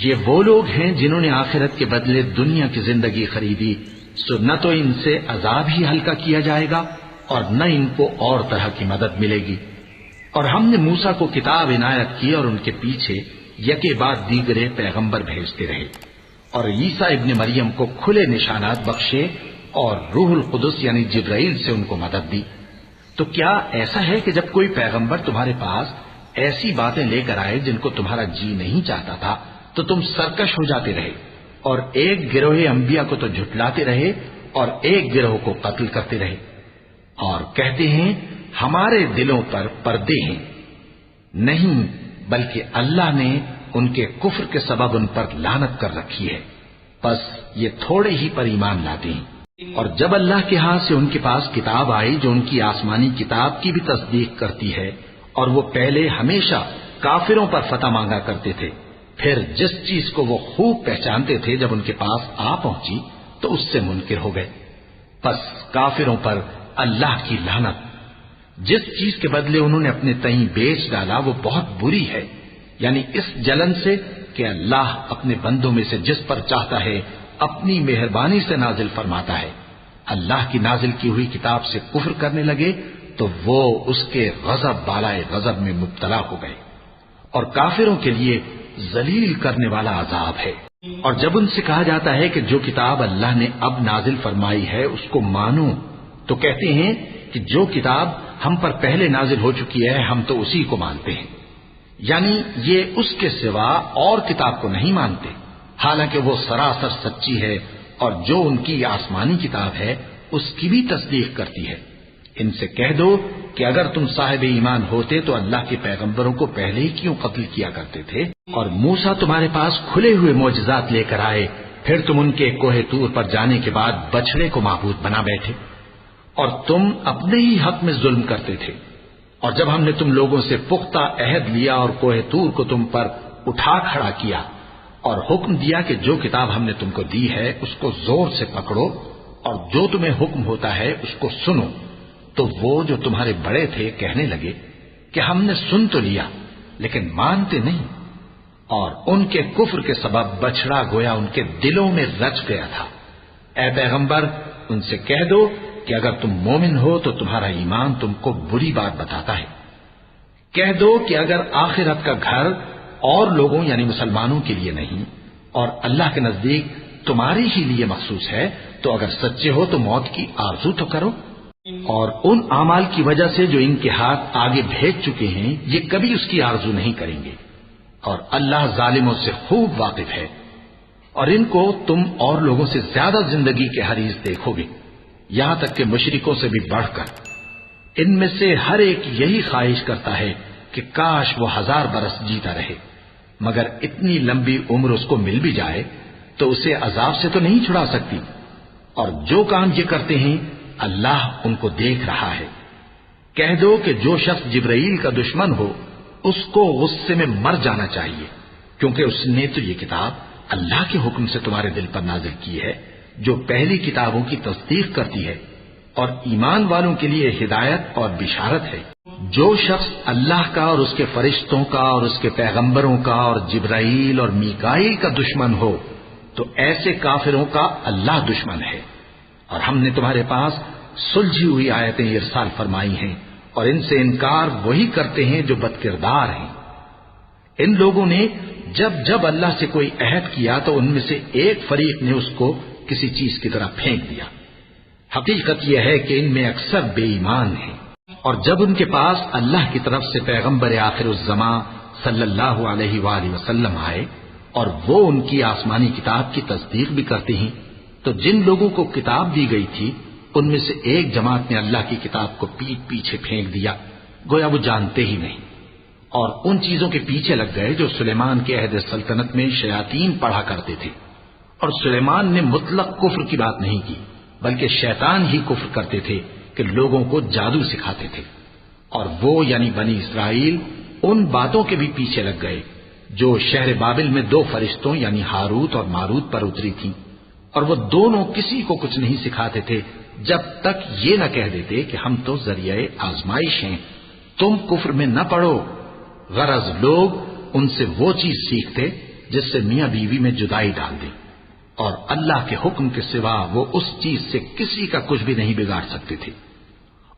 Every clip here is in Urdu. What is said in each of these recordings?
یہ وہ لوگ ہیں جنہوں نے آخرت کے بدلے دنیا کی زندگی خریدی، سو نہ تو ان سے عذاب ہی ہلکا کیا جائے گا اور نہ ان کو اور طرح کی مدد ملے گی۔ اور ہم نے موسیٰ کو کتاب عنایت کی اور ان کے پیچھے یکے بعد دیگرے پیغمبر بھیجتے رہے، اور عیسیٰ ابن مریم کو کھلے نشانات بخشے اور روح القدس یعنی جبرائیل سے ان کو مدد دی۔ تو کیا ایسا ہے کہ جب کوئی پیغمبر تمہارے پاس ایسی باتیں لے کر آئے جن کو تمہارا جی نہیں چاہتا تھا تو تم سرکش ہو جاتے رہے، اور ایک گروہ انبیاء کو تو جھٹلاتے رہے اور ایک گروہ کو قتل کرتے رہے، اور کہتے ہیں ہمارے دلوں پر پردے ہیں؟ نہیں، بلکہ اللہ نے ان کے کفر کے سبب ان پر لعنت کر رکھی ہے، بس یہ تھوڑے ہی پر ایمان لاتے ہیں۔ اور جب اللہ کے ہاں سے ان کے پاس کتاب آئی جو ان کی آسمانی کتاب کی بھی تصدیق کرتی ہے، اور وہ پہلے ہمیشہ کافروں پر فتح مانگا کرتے تھے، پھر جس چیز کو وہ خوب پہچانتے تھے جب ان کے پاس آ پہنچی تو اس سے منکر ہو گئے، بس کافروں پر اللہ کی لعنت۔ جس چیز کے بدلے انہوں نے اپنے تئیں بیچ ڈالا وہ بہت بری ہے، یعنی اس جلن سے کہ اللہ اپنے بندوں میں سے جس پر چاہتا ہے اپنی مہربانی سے نازل فرماتا ہے۔ اللہ کی نازل کی ہوئی کتاب سے کفر کرنے لگے تو وہ اس کے غضب بالائے غضب میں مبتلا ہو گئے، اور کافروں کے لیے ذلیل کرنے والا عذاب ہے۔ اور جب ان سے کہا جاتا ہے کہ جو کتاب اللہ نے اب نازل فرمائی ہے اس کو مانو، تو کہتے ہیں کہ جو کتاب ہم پر پہلے نازل ہو چکی ہے ہم تو اسی کو مانتے ہیں، یعنی یہ اس کے سوا اور کتاب کو نہیں مانتے، حالانکہ وہ سراسر سچی ہے اور جو ان کی آسمانی کتاب ہے اس کی بھی تصدیق کرتی ہے۔ ان سے کہہ دو کہ اگر تم صاحب ایمان ہوتے تو اللہ کے پیغمبروں کو پہلے ہی کیوں قتل کیا کرتے تھے؟ اور موسیٰ تمہارے پاس کھلے ہوئے معجزات لے کر آئے، پھر تم ان کے کوہ طور پر جانے کے بعد بچڑے کو معبود بنا بیٹھے، اور تم اپنے ہی حق میں ظلم کرتے تھے۔ اور جب ہم نے تم لوگوں سے پختہ عہد لیا اور کوہ طور کو تم پر اٹھا کھڑا کیا اور حکم دیا کہ جو کتاب ہم نے تم کو دی ہے اس کو زور سے پکڑو اور جو تمہیں حکم ہوتا ہے اس کو سنو، تو وہ جو تمہارے بڑے تھے کہنے لگے کہ ہم نے سن تو لیا لیکن مانتے نہیں، اور ان کے کفر کے سبب بچڑا گویا ان کے دلوں میں رچ گیا تھا۔ اے پیغمبر ان سے کہہ دو کہ اگر تم مومن ہو تو تمہارا ایمان تم کو بری بات بتاتا ہے۔ کہہ دو کہ اگر آخرت کا گھر اور لوگوں یعنی مسلمانوں کے لیے نہیں اور اللہ کے نزدیک تمہاری ہی لیے مخصوص ہے تو اگر سچے ہو تو موت کی آرزو تو کرو، اور ان اعمال کی وجہ سے جو ان کے ہاتھ آگے بھیج چکے ہیں یہ کبھی اس کی آرزو نہیں کریں گے، اور اللہ ظالموں سے خوب واقف ہے۔ اور ان کو تم اور لوگوں سے زیادہ زندگی کے حریص دیکھو گے، یہاں تک کہ مشرکوں سے بھی بڑھ کر۔ ان میں سے ہر ایک یہی خواہش کرتا ہے کہ کاش وہ 1000 برس جیتا رہے، مگر اتنی لمبی عمر اس کو مل بھی جائے تو اسے عذاب سے تو نہیں چھڑا سکتی، اور جو کام یہ کرتے ہیں اللہ ان کو دیکھ رہا ہے۔ کہہ دو کہ جو شخص جبرائیل کا دشمن ہو اس کو غصے میں مر جانا چاہیے، کیونکہ اس نے تو یہ کتاب اللہ کے حکم سے تمہارے دل پر نازل کی ہے جو پہلی کتابوں کی تصدیق کرتی ہے، اور ایمان والوں کے لیے ہدایت اور بشارت ہے۔ جو شخص اللہ کا اور اس کے فرشتوں کا اور اس کے پیغمبروں کا اور جبرائیل اور میکائیل کا دشمن ہو تو ایسے کافروں کا اللہ دشمن ہے۔ اور ہم نے تمہارے پاس سلجھی ہوئی آیتیں ارسال فرمائی ہیں، اور ان سے انکار وہی کرتے ہیں جو بد کردار ہیں۔ ان لوگوں نے جب جب اللہ سے کوئی عہد کیا تو ان میں سے ایک فریق نے اس کو کسی چیز کی طرح پھینک دیا۔ حقیقت یہ ہے کہ ان میں اکثر بے ایمان ہیں، اور جب ان کے پاس اللہ کی طرف سے پیغمبر آخر الزماں صلی اللہ علیہ وآلہ وسلم آئے اور وہ ان کی آسمانی کتاب کی تصدیق بھی کرتے ہیں، تو جن لوگوں کو کتاب دی گئی تھی ان میں سے ایک جماعت نے اللہ کی کتاب کو پیٹ پیچھے پھینک دیا، گویا وہ جانتے ہی نہیں، اور ان چیزوں کے پیچھے لگ گئے جو سلیمان کے عہد سلطنت میں شیاطین پڑھا کرتے تھے۔ اور سلیمان نے مطلق کفر کی بات نہیں کی، بلکہ شیطان ہی کفر کرتے تھے کہ لوگوں کو جادو سکھاتے تھے، اور وہ یعنی بنی اسرائیل ان باتوں کے بھی پیچھے لگ گئے جو شہر بابل میں 2 فرشتوں یعنی ہاروت اور ماروت پر اتری تھیں، اور وہ دونوں کسی کو کچھ نہیں سکھاتے تھے جب تک یہ نہ کہہ دیتے کہ ہم تو ذریعہ آزمائش ہیں، تم کفر میں نہ پڑو۔ غرض لوگ ان سے وہ چیز سیکھتے جس سے میاں بیوی میں جدائی ڈال دے، اور اللہ کے حکم کے سوا وہ اس چیز سے کسی کا کچھ بھی نہیں بگاڑ سکتے تھے،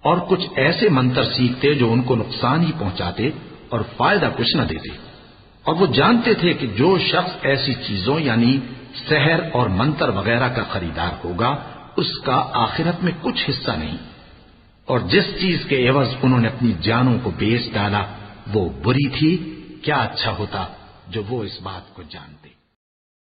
اور کچھ ایسے منتر سیکھتے جو ان کو نقصان ہی پہنچاتے اور فائدہ کچھ نہ دیتے، اور وہ جانتے تھے کہ جو شخص ایسی چیزوں یعنی سحر اور منتر وغیرہ کا خریدار ہوگا اس کا آخرت میں کچھ حصہ نہیں، اور جس چیز کے عوض انہوں نے اپنی جانوں کو بیچ ڈالا وہ بری تھی، کیا اچھا ہوتا جو وہ اس بات کو جانتے۔